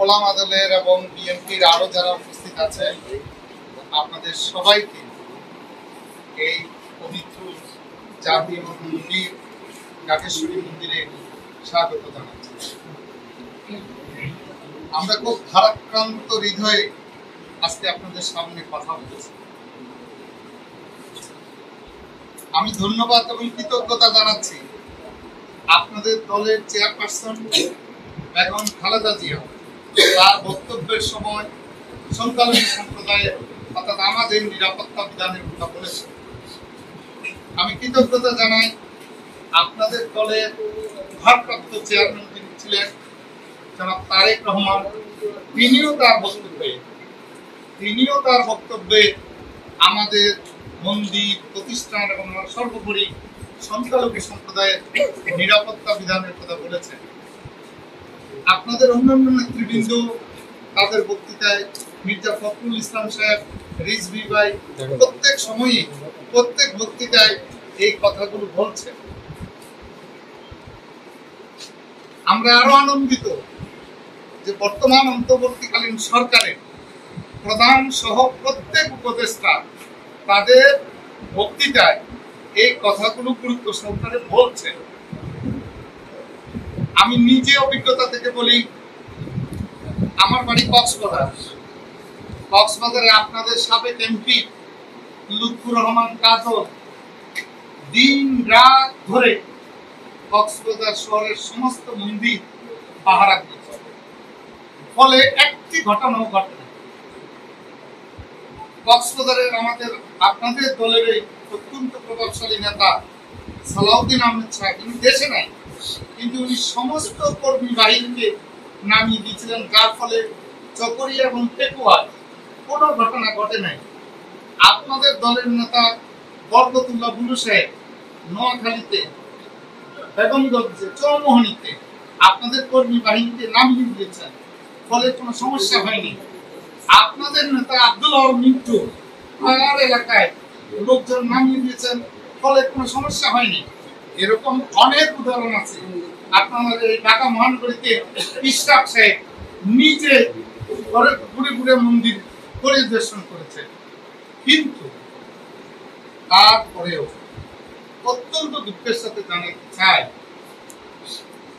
ওলামা দলের এবং বিএনপির আরো যারা উপস্থিত আছেন, আপনাদের সবাইকে এই পবিত্র জাতীয় মন্দির ঢাকেশ্বরী মন্দিরে স্বাগত জানাচ্ছি। আমরা খুব ভারাক্রান্ত হৃদয়ে আজকে আপনাদের সামনে কথা বলছি। আমি ধন্যবাদ এবং কৃতজ্ঞতা জানাচ্ছি আপনাদের দলের চেয়ারপারসন বেগম খালেদা জিয়া তার বক্তব্যের সময় সংখ্যালঘু সম্প্রদায়ের অর্থাৎ আমাদের নিরাপত্তা বিধানের কথা বলেছেন। আমি কৃতজ্ঞতা জানাই আপনাদের দলের ভারপ্রাপ্ত চেয়ারম্যান যিনি ছিলেন জনাব তারেক রহমান, তিনিও তার বক্তব্যে আমাদের মন্দির প্রতিষ্ঠান এবং সর্বোপরি সংখ্যালঘু সম্প্রদায়ের নিরাপত্তা বিধানের কথা বলেছেন। আপনাদের অন্যান্য নেতৃবৃন্দ তাদের বক্তৃতায় মির্জা ফখরুল ইসলাম সাহেব, রিজভী ভাই প্রত্যেক সময়ে প্রত্যেক বক্তৃতায় এই কথাগুলো বলছেন। আমরা আরো আনন্দিত যে বর্তমান অন্তর্বর্তীকালীন সরকারের প্রধান সহ প্রত্যেক উপদেষ্টা তাদের বক্তৃতায় এই কথাগুলো গুরুত্ব সহকারে বলছেন। আমি নিজে অভিজ্ঞতা থেকে বলি, আমার বাড়ি কক্সবাজারে আপনাদের সাবেক এমপি লুৎফুর রহমান কাজল দিন রাত ধরে কক্সবাজার শহরের সমস্ত মন্দির পাহারা দিয়েছে, ফলে একটি ঘটনাও ঘটে না। কক্সবাজারের আপনাদের দলের এই অত্যন্ত প্রভাবশালী নেতা সালাউদ্দিন আহমেদ সাহেব, তিনি দেশে নাই, কিন্তু উনি সমস্ত কর্মী বাহিনীকে নামিয়ে দিয়েছিলেন, যার ফলে চকরিয়া এবং পেকুয়ায় কোনো ঘটনা ঘটে নাই। আপনাদের দলের নেতা বরকতুল্লাহ বুলু সাহেব নোয়াখালীতে, বেগমগঞ্জে, চৌমোহনীতে আপনাদের কর্মী বাহিনীকে নামিয়ে দিয়েছেন, ফলে কোনো সমস্যা হয়নি। আপনাদের নেতা আব্দুল আল মিন্টু পাহাড় এলাকায় লোকজন নামিয়ে দিয়েছেন, ফলে কোনো সমস্যা হয়নি। এরকম অনেক উদাহরণ আছে। আপনাদের এই ঢাকা মহানগরীতে ইশরাক সাহেব নিজে ঘুরে ঘুরে মন্দির পরিদর্শন করেছে, কিন্তু তারপরেও অত্যন্ত দুঃখের সাথে জানাতে চাই,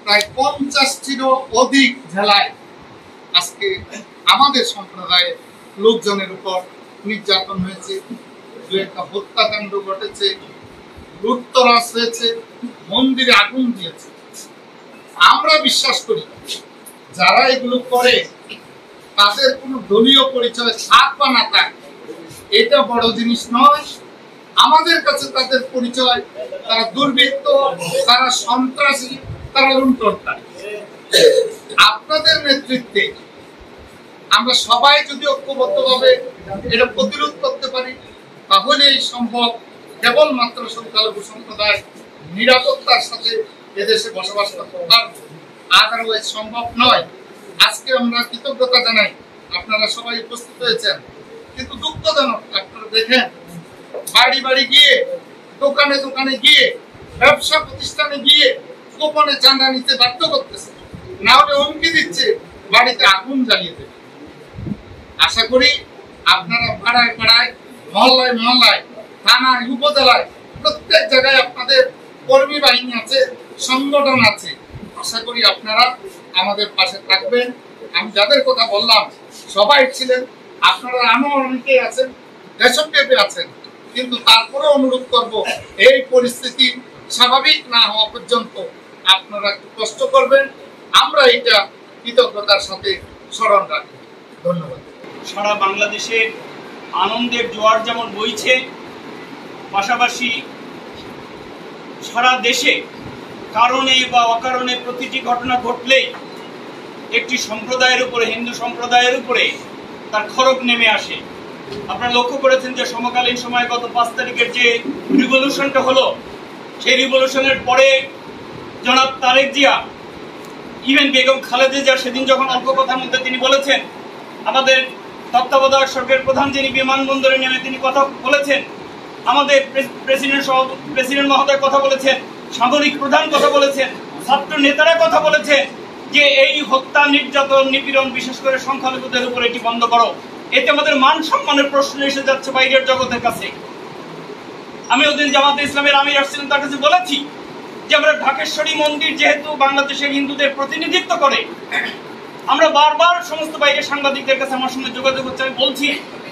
প্রায় 50টিরও অধিক জেলায় আজকে আমাদের সম্প্রদায়ের লোকজনের উপর নির্যাতন হয়েছে, দু একটা হত্যাকাণ্ড ঘটেছে, লুটতরাজ হয়েছে, মন্দিরে আগুন দিয়েছে। আমরা বিশ্বাস করি যারা এগুলো করে তাদের কোনো দলীয় পরিচয় থাক বা না থাক, এটা বড় জিনিস নয়। আমাদের কাছে তাদের পরিচয় তারা দুর্বৃত্ত, তারা সন্ত্রাসী, তারা লুণ্ঠনকারী। আপনাদের নেতৃত্বে আমরা সবাই যদি ঐক্যবদ্ধভাবে এটা প্রতিরোধ করতে পারি, তাহলেই সম্ভব কেবলমাত্র সংখ্যালঘু সম্প্রদায় নিরাপত্তার সাথে এদেশে বসবাস করতে পারবে, আদারওয়াইজ সম্ভব নয়। আজকে আমরা কৃতজ্ঞতা জানাই আপনারা সবাই উপস্থিত হয়েছেন, কিন্তু দুঃখজনক আপনারা দেখেন বাড়ি বাড়ি গিয়ে, দোকানে দোকানে গিয়ে, ব্যবসা প্রতিষ্ঠানে গিয়ে গোপনে চাঁদা নিতে বাধ্য করতেছে, না হলে হুমকি দিচ্ছে বাড়িতে আগুন জ্বালিয়ে দেবে। আশা করি আপনারা পাড়ায় পাড়ায়, মহল্লায় মহল্লায়, থানায়, উপজেলায় প্রত্যেক জায়গায় আপনাদের কর্মী বাহিনী আছে, সংগঠন আছে। আশা করি আপনারা আমাদের পাশে থাকবেন। আমি যাদের কথা বললাম সবাই ছিলেন, আপনারা আরো অনেকেই আছেন, দেশব্যাপী আছেন, কিন্তু তারপরে অনুরোধ করব এই পরিস্থিতি স্বাভাবিক না হওয়া পর্যন্ত আপনারা একটু কষ্ট করবেন। আমরা এটা কৃতজ্ঞতার সাথে স্মরণ রাখব। ধন্যবাদ। সারা বাংলাদেশে আনন্দের জোয়ার যেমন বইছে, পাশাপাশি সারা দেশে কারণে বা অকারণে প্রতিটি ঘটনা ঘটলেই একটি সম্প্রদায়ের উপরে, হিন্দু সম্প্রদায়ের উপরে তার খড়গ নেমে আসে। আপনারা লক্ষ্য করেছেন যে সমকালীন সময়ে গত 5 তারিখের যে রিভলিউশনটা হলো, সেই রিভলিউশনের পরে জনাব তারেক জিয়া, ইভেন বেগম খালেদা জিয়া সেদিন যখন অল্প কথার মধ্যে তিনি বলেছেন, আমাদের তত্ত্বাবধায়ক সরকারের প্রধান যিনি বিমানবন্দরে নেমে তিনি কথা বলেছেন, আমাদের প্রেসিডেন্ট মহোদয় কথা বলেছেন, সামরিক প্রধান কথা বলেছেন, ছাত্র নেতারা কথা বলেছেন, যে এই হত্যা, নির্যাতন, নিপীড়ন, বিশেষ করে সংখ্যালঘুদের উপর এটি বন্ধ করো। এতে আমাদের মান সম্মানের প্রশ্ন এসে যাচ্ছে বাইরের জগতের কাছে। আমি ওদিন জামাতে ইসলামের আমির আসছিলেন, তার কাছে বলেছি যে আমরা ঢাকেশ্বরী মন্দির যেহেতু বাংলাদেশের হিন্দুদের প্রতিনিধিত্ব করে, আমরা বারবার সমস্ত বাইরের সাংবাদিকদের কাছে আমার সঙ্গে যোগাযোগ হচ্ছে, আমি বলছি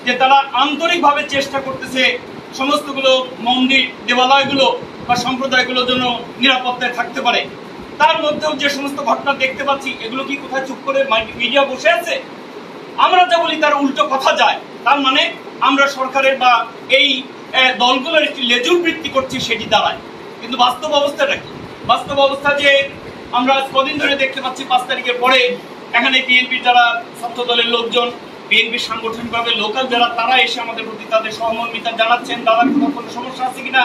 যে তারা আন্তরিকভাবে চেষ্টা করতেছে সমস্তগুলো মন্দির, দেবালয়গুলো বা সম্প্রদায়গুলো যেন নিরাপত্তায় থাকতে পারে। তার মধ্যেও যে সমস্ত ঘটনা দেখতে পাচ্ছি, এগুলো কি কোথায় চুপ করে মিডিয়া বসে আছে? আমরা যা বলি তার উল্টো কথা যায়, তার মানে আমরা সরকারের বা এই দলগুলোর একটি লেজুর বৃত্তি করছি, সেটি দাঁড়ায়। কিন্তু বাস্তব অবস্থাটা কি? বাস্তব অবস্থা যে আমরা কদিন ধরে দেখতে পাচ্ছি 5 তারিখের পরে এখানে বিএনপির যারা ছাত্র দলের লোকজন, বিএনপির সাংগঠনিকভাবে লোকাল যারা, তারা এসে আমাদের প্রতি তাদের সহমর্মিতা জানাচ্ছেন। তারা কোনো সমস্যা আছে কিনা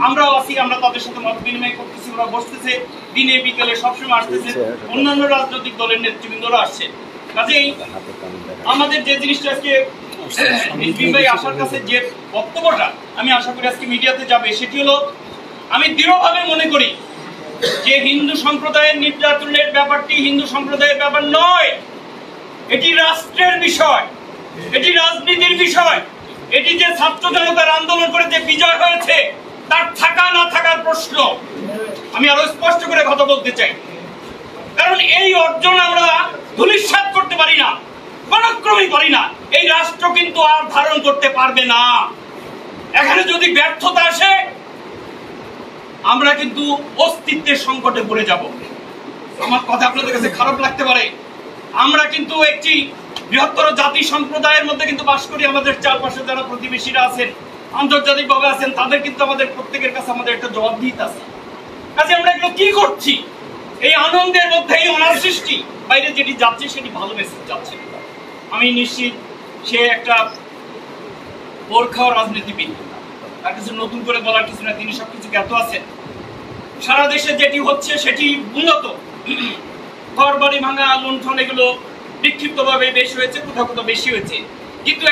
আমরাও আছি, আমরা তাদের সাথে মত বিনিময় করতেছি, ওরা বসতেছে, দিনে বিকেলে সবসময় আসতেছে, অন্যান্য রাজনৈতিক দলের নেতৃবৃন্দরা আসছে। কাজেই আমাদের যে জিনিসটা আজকে ভাই আসার কাছে যে বক্তব্যটা আমি আশা করি আজকে মিডিয়াতে যাবে, সেটি হলো, আমি দৃঢ়ভাবে মনে করি যে হিন্দু সম্প্রদায়ের নির্যাতনের ব্যাপারটি হিন্দু সম্প্রদায়ের ব্যাপার নয়, এটি রাষ্ট্রের বিষয়, এটি রাজনীতির বিষয়। এটি যে ছাত্র জনতার আন্দোলন করে যে বিজয় হয়েছে, তার থাকা না থাকার প্রশ্ন। আমি আরো স্পষ্ট করে কথা বলতে চাই, কারণ এই অর্জন আমরা ধূলিসাৎ করতে পারি না, কোনক্রমেই পারি না। এই রাষ্ট্র কিন্তু আর ধারণ করতে পারবে না। এখানে যদি ব্যর্থতা আসে, আমরা কিন্তু অস্তিত্বের সংকটে পড়ে যাব। আমার কথা আপনাদের কাছে খারাপ লাগতে পারে, আমরা কিন্তু একটি বৃহত্তর জাতি সম্প্রদায়ের মধ্যে কিন্তু বাস করি। আমাদের চারপাশে যারা প্রতিবেশীরা আছেন, আন্তর্জাতিকভাবে আছেন, তাদের কিন্তু আমাদের প্রত্যেকের কাছে আমাদের একটা জবাবদিহিতা আছে। কাজে আমরা এগুলো কি করছি? এই আনন্দের মধ্যে এই অনার সৃষ্টি, বাইরে যেটি যাচ্ছে সেটি ভালো মেসেজ যাচ্ছে। আমি নিশ্চিত সে একটা বোরখা রাজনীতিবিদ, তার কিছু নতুন করে বলার কিছু না, তিনি সবকিছু জ্ঞাত আছেন। সারা দেশে যেটি হচ্ছে সেটি উন্নত, ঘর বাড়ি ভাঙা, লুণ্ঠন, এগুলো বিক্ষিপ্তভাবে বেশি হয়েছে, কোথাও কোথাও বেশি হয়েছে, কিন্তু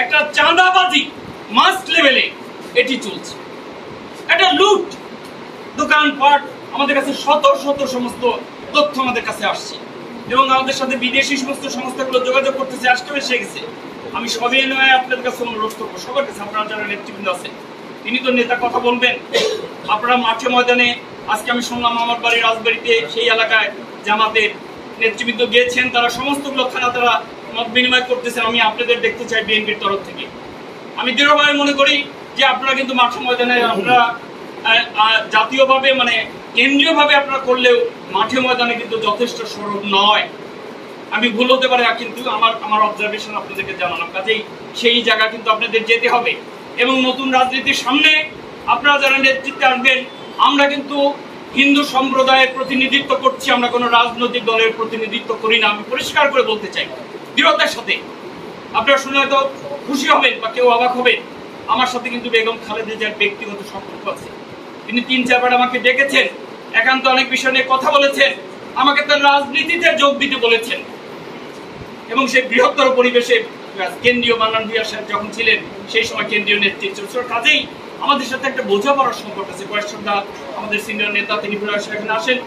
একটা চাঁদাবাজি মাস লেভেলে এটি চলছে, একটা লুট, দোকানপাট। আমাদের কাছে শত শত সমস্ত তথ্য আমাদের কাছে আসছে, এবং আমাদের সাথে বিদেশি সমস্ত সংস্থাগুলো যোগাযোগ করতেছে, আসতে এসে গেছে। আমি সবই নয় আপনাদের কাছে অনুরোধ করবো, সবার কাছে, আপনারা যারা নেতৃবৃন্দ আছেন, তিনি তো নেতা কথা বলবেন, আপনারা মাঠে ময়দানে, আজকে আমি শুনলাম আমার বাড়ির রাজবাড়িতে সেই এলাকায় জামাতের নেতৃবৃন্দ গিয়েছেন, তারা সমস্তগুলো খানা তারা মত বিনিময় করতেছেন। আমি আপনাদের দেখতে চাই বিএনপির তরফ থেকে। আমি দৃঢ়ভাবে মনে করি যে আপনারা কিন্তু মাঠে ময়দানে, আপনারা জাতীয়ভাবে মানে কেন্দ্রীয়ভাবে আপনারা করলেও মাঠে ময়দানে কিন্তু যথেষ্ট সরব নয়। আমি ভুল হতে পারে, কিন্তু আমার অবজারভেশন আপনাদেরকে জানালাম। কাজেই সেই জায়গা কিন্তু আপনাদের যেতে হবে, এবং নতুন রাজনীতির সামনে আপনারা যারা নেতৃত্বে আসবেন, আমরা কিন্তু হিন্দু সম্প্রদায়ের প্রতিনিধিত্ব করছি, আমরা কোনো রাজনৈতিক দলের প্রতিনিধিত্ব করি না। আমি পরিষ্কার করে বলতে চাই দৃঢ়তার সাথে। আপনারা শুনে হয়তো খুশি হবেন বা কেউ অবাক হবেন, আমার সাথে কিন্তু বেগম খালেদা জিয়ার ব্যক্তিগত সম্পর্ক আছে। তিনি 3-4 বার আমাকে ডেকেছেন, একান্ত অনেক বিষয় নিয়ে কথা বলেছেন, আমাকে তার রাজনীতিতে যোগ দিতে বলেছেন, এবং সেই বৃহত্তর পরিবেশে কেন্দ্রীয় মান্নান ভূঁইয়া সাহেব যখন ছিলেন, সেই সময় কেন্দ্রীয় নেতৃত্ব। কাজেই আমাদের সাথে একটা বোঝাপড়ার সম্পর্ক আছে। কয়েকটা আমাদের সিনিয়র নেতা, তিনি এখানে আসেন,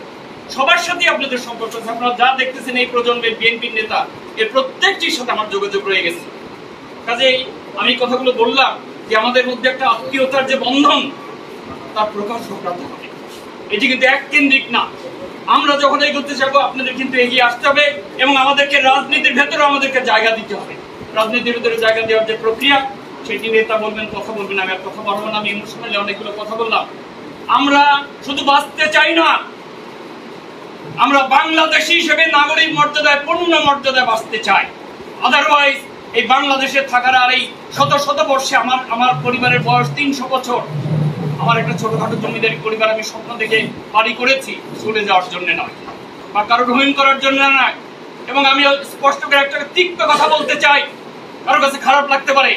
সবার সাথেই আপনাদের সম্পর্ক আছে। আপনারা যা দেখতেছেন এই প্রজন্মের বিএনপির নেতা, এর প্রত্যেকটির সাথে আমার যোগাযোগ রয়ে গেছে। কাজেই আমি কথাগুলো বললাম যে আমাদের মধ্যে একটা আত্মীয়তার যে বন্ধন, তার প্রকাশ ঘটাতে হবে। এটি কিন্তু এক কেন্দ্রিক না। আমরা যখন এগোতে যাবো, আপনাদের কিন্তু এগিয়ে আসতে হবে, এবং আমাদেরকে রাজনীতির ভেতরে আমাদেরকে জায়গা দিতে হবে। রাজনীতির ভেতরে জায়গা দেওয়ার যে প্রক্রিয়া, সেটি নেতা বলবেন, কথা বলবেন, আমি আর কথা বলবো না। আমি ইমোশনালি অনেকগুলো কথা বললাম। আমরা শুধু বাঁচতে চাই না, আমরা বাংলাদেশি হিসেবে নাগরিক মর্যাদায়, পূর্ণ মর্যাদায় বাঁচতে চাই। আদারওয়াইজ এই বাংলাদেশে থাকার আর এই শত বর্ষে, আমার পরিবারের বয়স 300 বছর। আমার একটা ছোটখাটো জমিদারি পরিবার, আমি স্বপ্ন দেখে বাড়ি করেছি, চলে যাওয়ার জন্য নয়, বা কারোর রহিম করার জন্য নয়। এবং আমি স্পষ্ট করে একটা তিক্ত কথা বলতে চাই, কারোর কাছে খারাপ লাগতে পারে।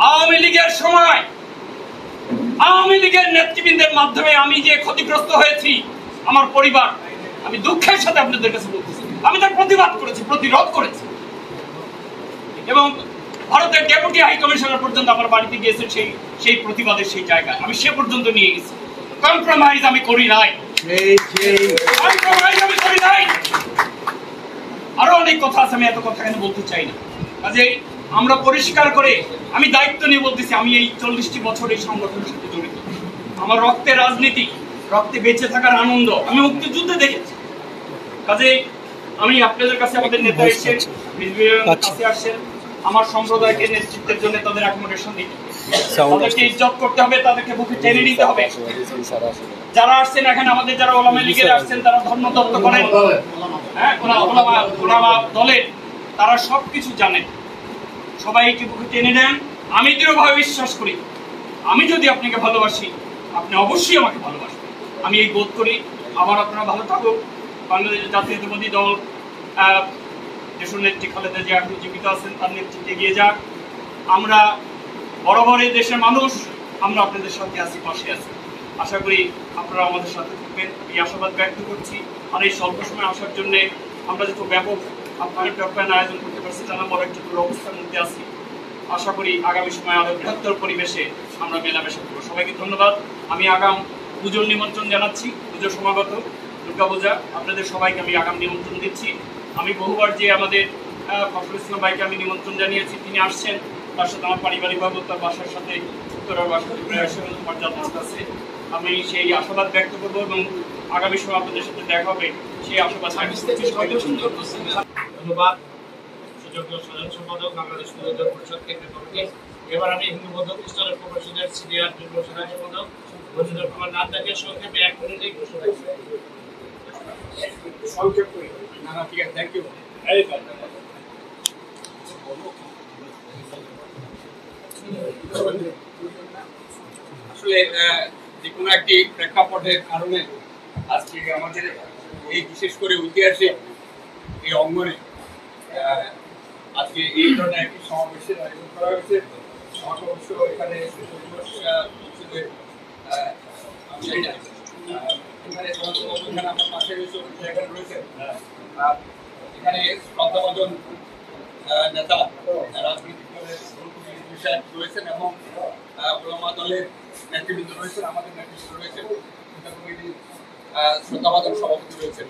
আওয়ামী লীগের সময়, আওয়ামী লীগের নেতৃবৃন্দের মাধ্যমে আমি যে ক্ষতিগ্রস্ত হয়েছি, আমার পরিবার, আমি দুঃখের সাথে আপনাদের কাছে বলতেছি, আমি তার প্রতিবাদ করেছি, প্রতিরোধ করেছি, এবং ভারতের ডেপুটি হাই কমিশনার পর্যন্ত আমার বাড়িতে গিয়েছে সেই প্রতিবাদের সেই জায়গায়, আমি সে পর্যন্ত নিয়ে গেছি। কম্প্রোমাইজ আমি করি নাই। আরো অনেক কথা আছে, আমি এত কথা কেন বলতে চাই না। কাজেই আমরা পরিষ্কার করে, আমি দায়িত্ব নিয়ে বলতেছি, আমি এই 40টি বছর এই সংগঠনের সাথে জড়িত। আমার রক্তে রাজনীতি, রক্তে বেঁচে থাকার আনন্দ আমি মুক্তিযুদ্ধে দেখেছি। কাজেই আমি আপনাদের কাছে, আমাদের নেতা এসেছেন, কাছে আসছেন, আমার সম্প্রদায়কে নেতৃত্বের জন্য তাদের অ্যাকোমোডেশন দিতে, তাদেরকে ইজ্জত করতে হবে, তাদেরকে বুকে টেনে নিতে হবে। যারা আসছেন এখানে, আমাদের যারা ওলামা লীগের আসছেন, তারা ধর্ম তত্ত্ব করেন, হ্যাঁ, ওলামা দলের, তারা সবকিছু জানেন, সবাইকে বুকে টেনে নেন। আমি দৃঢ়ভাবে বিশ্বাস করি, আমি যদি আপনাকে ভালোবাসি, আপনি অবশ্যই আমাকে ভালোবাসবেন। আমি এই বোধ করি। আবার আপনারা ভালো থাকুন। বাংলাদেশ জাতীয়তাবাদী দল দেশের নেত্রী খালেদা জিয়া এখন জীবিত আছেন, তার নেতৃত্বে এগিয়ে যাক। আমরা বরাবর এই দেশের মানুষ, আমরা আপনাদের সাথে আছি, পাশে আছি। আশা করি আপনারা আমাদের সাথে থাকবেন, এই আশাবাদ ব্যক্ত করছি। আর এই স্বল্প সময় আসার জন্য আমরা যত ব্যাপক আপনাদের প্যান আয়োজন করতে পারছি, জানা বড় একটু অবস্থার মধ্যে আছি। আশা করি আগামী সময় আরো বৃহত্তর পরিবেশে আমরা মেলামেশা করবো। সবাইকে ধন্যবাদ। আমি আগাম পুজোর নিমন্ত্রণ জানাচ্ছি, পুজো সমাগত দুর্গাপূজা, আপনাদের সবাইকে আমি আগাম নিমন্ত্রণ দিচ্ছি। আমি বহুবার যে আমাদের ফখরুল ইসলাম ভাইকে আমি নিমন্ত্রণ জানিয়েছি, তিনি আসছেন। তার সাথে আমার পারিবারিকভাবে তার বাসার সাথে উত্তরার বাসার মর্যাদা আছে। আমি সেই আশাবাদ ব্যক্ত করবো এবং আগামী সময় আপনাদের সাথে দেখা হবে, সেই আশাবাদ। ধন্যবাদ সুযোগ্য সাধারণ সম্পাদক বাংলাদেশ হিন্দু পরিষদ কেন্দ্রীয় কমিটি। এবার আমি হিন্দু বৌদ্ধ খ্রিস্টান প্রবাসীদের সিনিয়র যুগ্ম সাধারণ সম্পাদক মজিদুর রহমান নান্দাকে সংক্ষেপে 1 মিনিটেই ঘোষণা করছি। সংক্ষেপ করে না, ঠিক আছে, থ্যাংক ইউ। আসলে যে কোনো একটি প্রেক্ষাপটের কারণে আজকে আমাদের এই বিশেষ করে ঐতিহাসিক এই অঙ্গনে আজকে এই ধরনের একটি সমাবেশের আয়োজন করা হয়েছে। আমার অবশ্য এখানে এখানে আমার পাশে জায়গা রয়েছে, এখানে শ্রদ্ধাভাজন নেতা রাজনৈতিক দলের বিষয় রয়েছেন এবং ওলামা দলের নেতৃবৃন্দ রয়েছেন, আমাদের নেতৃত্ব রয়েছেন, শ্রদ্ধাভাজন সভাপতি রয়েছেন।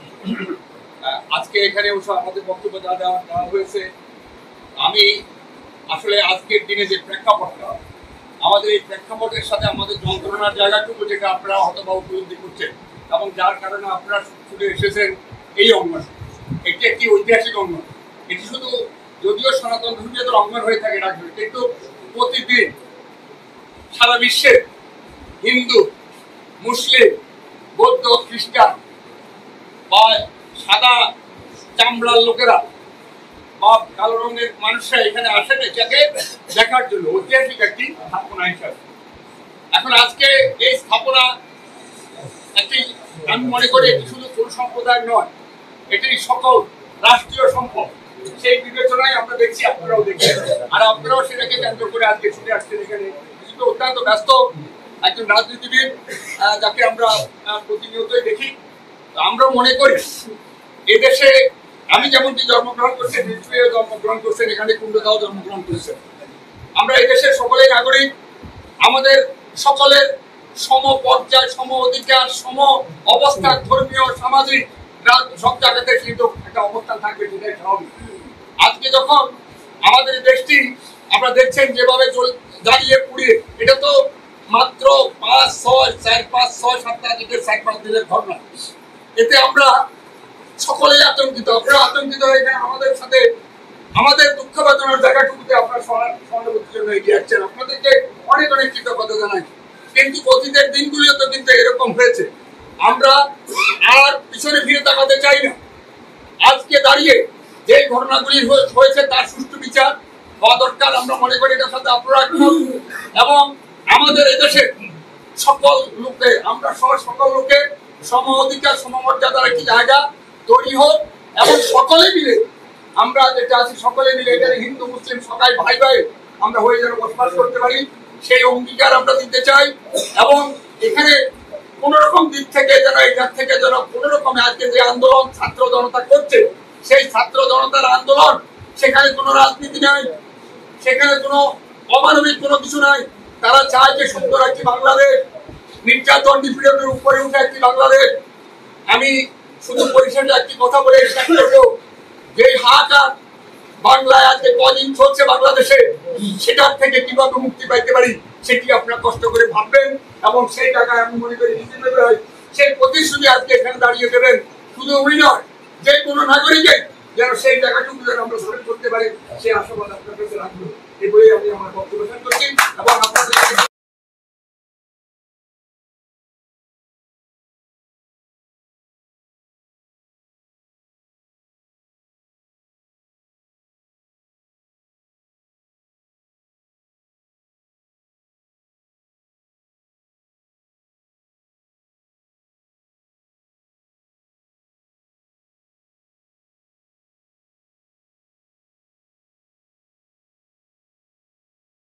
আজকে এখানে আমাদের বক্তব্য দেওয়া হয়েছে। আমি আসলে আজকের দিনে যে প্রেক্ষাপটটা, আমাদের এই প্রেক্ষাপটের সাথে আমাদের যন্ত্রণার জায়গাটুকু যেটা আপনারা হয়তোবা উপলব্ধি করছেন এবং যার কারণে আপনারা ছুটে এসেছেন এই অঙ্গন। এটি একটি ঐতিহাসিক অঙ্গন। এটি শুধু যদিও সনাতন ধর্মীয়দের অঙ্গন হয়ে থাকে রাখবে, কিন্তু প্রতিদিন সারা বিশ্বের হিন্দু, মুসলিম, বৌদ্ধ, খ্রিস্টান বা সাদা চামড়ার লোকেরা বা কালো রঙের মানুষরা এখানে আসেন এটাকে দেখার জন্য, ঐতিহাসিক একটি স্থাপনা হিসাবে। এখন আজকে এই স্থাপনা একটি, আমি মনে করি এটি শুধু কোন সম্প্রদায় নয়, এটি সকল রাষ্ট্রীয় সম্পদ। সেই বিবেচনায় আমরা দেখছি, আপনারাও দেখছেন, আর আপনারাও সেটাকে কেন্দ্র করে আজকে ছুটে আসছেন এখানে। কিন্তু অত্যন্ত ব্যস্ত একজন রাজনীতিবিদ যাকে আমরা প্রতিনিয়তই দেখি। আমরা মনে করি এদেশে আমি যেমনটি জন্মগ্রহণ করছি, জন্মগ্রহণ করছেন, এখানে কুণ্ডদাও জন্মগ্রহণ করেছেন। আমরা এদেশের সকলেই নাগরিক, আমাদের সকলের সম পর্যায়, সম অধিকার, সম অবস্থান, ধর্মীয়, সামাজিক সব জায়গাতে কিন্তু একটা অবস্থান থাকবে, যেটাই স্বাভাবিক। আজকে যখন আমাদের দেশটি আপনারা দেখছেন যেভাবে দাঁড়িয়ে পুড়িয়ে, এটা তো মাত্র 4-5-6-7 দিকের 4-5 দিনের ঘটনা। এতে আমরা সকলেই আতঙ্কিত, আপনারা আতঙ্কিত হয়ে গেলে আমাদের সাথে আমাদের দুঃখ বেদনার জায়গাটুকুতে আপনারা সহানুভূতির জন্য এগিয়ে আসছেন। আপনাদেরকে অনেক অনেক কৃতজ্ঞতা জানাই। কিন্তু অতীতের দিনগুলিও তো কিন্তু এরকম হয়েছে। আমরা আর পিছনে ফিরে তাকাতে চাই না। আজকে দাঁড়িয়ে যে ঘটনাগুলি হয়েছে তার সুষ্ঠু বিচার হওয়া দরকার। আমরা মনে করি এটার সাথে আপনারা এবং আমাদের এদেশে সকল লোকে, আমরা সকল লোকের সম অধিকার, সমমর্যাদার একটি জায়গা তৈরি হোক এবং সকলে মিলে আমরা যেটা আছি সকলে মিলে এখানে হিন্দু মুসলিম সবাই ভাই ভাই আমরা হয়ে যেন বসবাস করতে পারি, সেই অঙ্গীকার আমরা দিতে চাই। এবং এখানে কোন রকম দিক থেকে যেন এটার থেকে যেন কোন রকম আজকে যে আন্দোলন ছাত্র জনতা করছে, সেই ছাত্র জনতার আন্দোলন, সেখানে কোনো রাজনীতি নাই, সেখানে কোনো অমানবিক কোনো কিছু নাই। তারা চায় যে সুন্দর একটি বাংলাদেশ, নির্যাতন নিপীড়নের উপরে উঠে একটি বাংলাদেশ, আমি শুধু পরিষদে একটি কথা বলে শেষ করবো, যে হাহাকার বাংলায় আজকে কদিন চলছে বাংলাদেশে, সেটার থেকে কিভাবে মুক্তি পাইতে পারি সেটি আপনারা কষ্ট করে ভাববেন, এবং সেই টাকায় আমি মনে করি সেই প্রতিশ্রুতি আজকে এখানে দাঁড়িয়ে দেবেন। শুধু উনি নয়, যে কোনো নাগরিকের যেন সেই জায়গাটুকু যেন আমরা স্মরণ করতে পারি, সেই আশাবাদ আপনার কাছে রাখবো। এই বলেই আমি আমার বক্তব্য শেষ করছি এবং আপনাদের